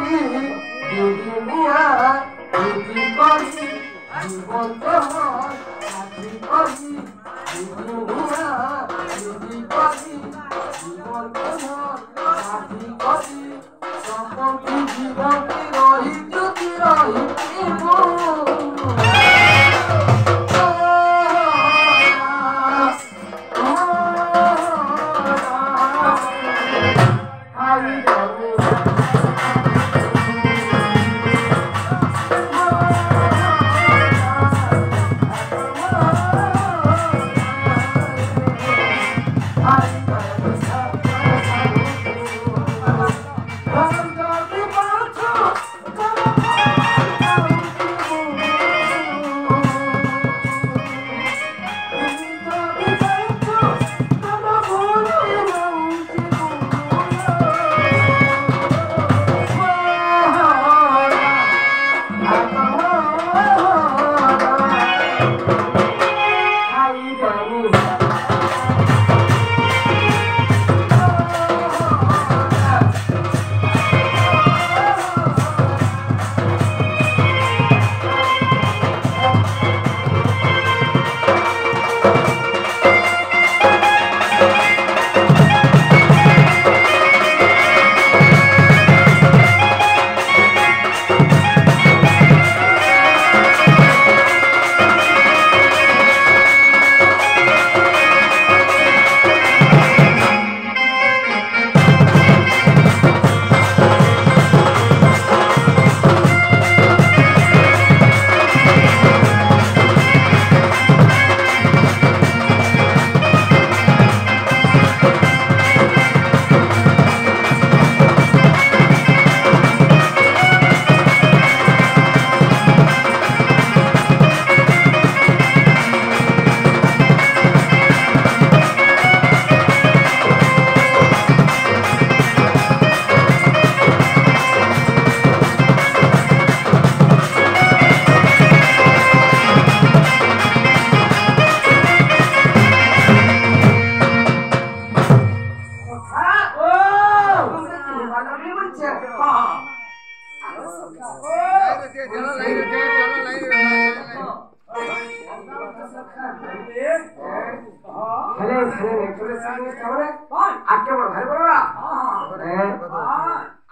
দুনিয়া যদি করি জীবন তোমার সাথী করি দুনিয়া যদি করি জীবন তোমার সাথী করি সকল জীবনে রহি যদি রহি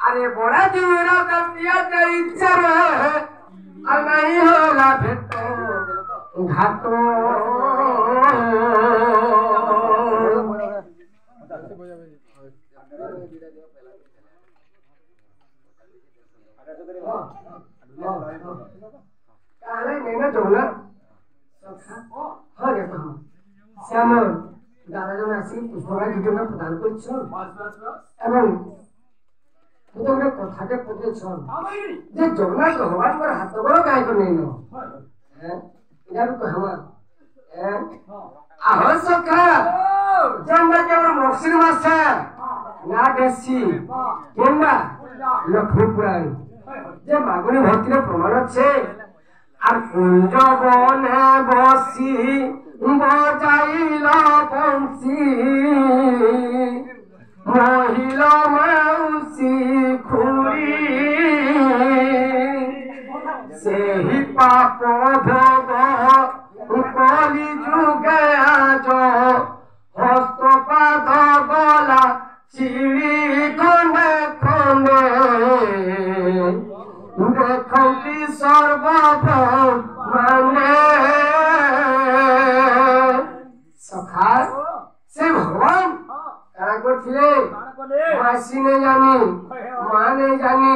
अरे बड़ा जीवरा दिया इच्छा और नहीं होला भेटो घाटो मैंने जोला हाँ देखो श्याम दादा जो आसी पुष्परा भिडियो प्रदान कर गोटे कथाटे पचार जे जगन्नाथ भगवान हाथ बड़ गायक नहीं कहमा आह सखा जंदा केवल मक्सिर मास ना बेसी केंबा लक्ष्मी पुराण जे मागुनी भक्तिर प्रमाण छे আর কুঞ্জ বনে বসি বজাইল বংশী মহিলা মাউসী খুড়ি সেই পাপ ভোগ কলি যুগে আজ হস্তপাদ গলা চিড়ি খন্ডে খন্ডে देखी सर्वभौमे सखा से भगवान करा करथिले मासी ने जानी मां ने जानी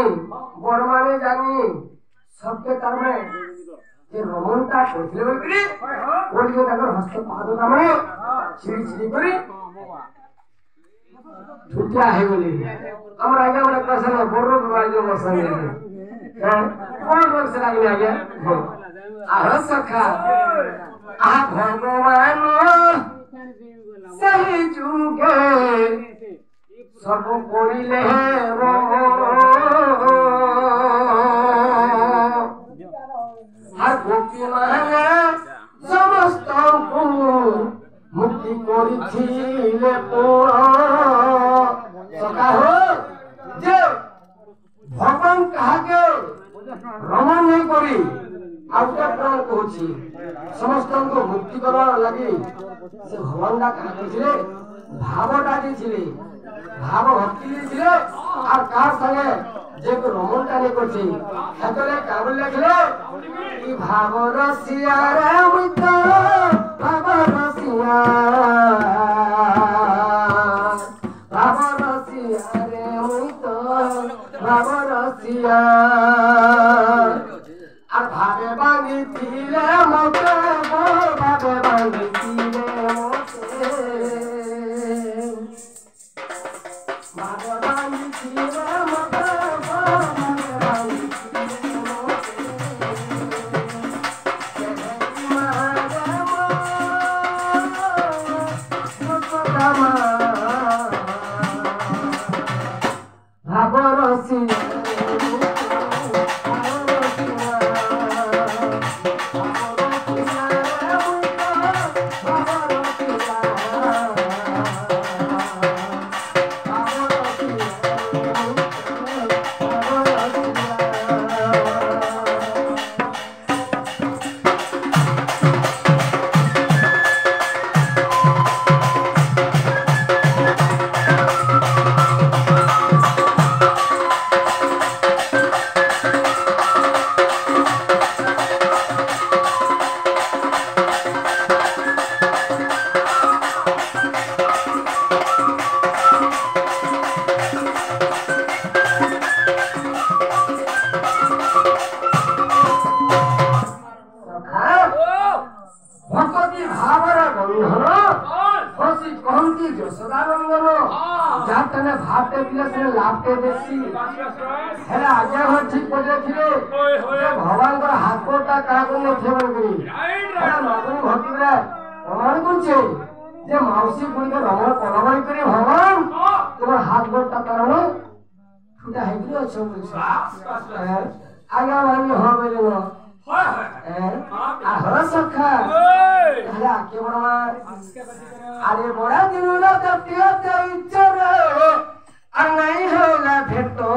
बड़मा ने जानी सबके तारमे जे रमणता करथिले बोलकरी बोलियो ताकर हस्त पाद तामे छिड़ी छिड़ी करी छुटिया है बोली हमरा आगे हमरा कसले बोरो बाजो मसंगे कौन रोग से लगी आगे आह सखा आ भगवान सही जुगे सब करिले हर गोपी माने समस्त को मुक्ति करिथिले सखा हो जे भगवान কাহাকে রমণ নেই করি আউটা প্রাণ কହୁଛି ସମସ୍ତଙ୍କୁ ମୁକ୍ତି କରିବା ଲାଗି ସେ ଭଗବାନଟା କାହା କହିଥିଲେ ଭାବଟା ଦେଇଥିଲେ ଭାବ ଭକ୍ତି ଦେଇଥିଲେ আর কার সঙ্গে যে রমণটা নেই করছে সেতলে কাবুল লেখলে কি ভাব রসিয়া রে মুইত ভাব রসিয়া রে মুইত ভাব রসিয়া আর ভাবে বাঁধিছিলে মতে ভাবে বাঁধিছিলে মতে ভাবে বাঁধিছিলে মতে ভাবে বাঁধিছিলে মতে ভাব রসিয়া जातने भाते पिले से लाभते देसी है आगे हो ठीक बजे थिले ये भगवान को हाथ कोटा का को ने सेवन करी है मागुनी भक्ति रे प्रमाण कुछ जे माउसी पुरी के रमण कोलबई करी भगवान तुम्हार हाथ कोटा कारण छुटा है कि अच्छा कुछ आगे वाली हो बेले न आहर सखा अरे आके बड़वा अरे बड़ा दिन ना तब ते इच्छा रे आ नहीं होला भेटो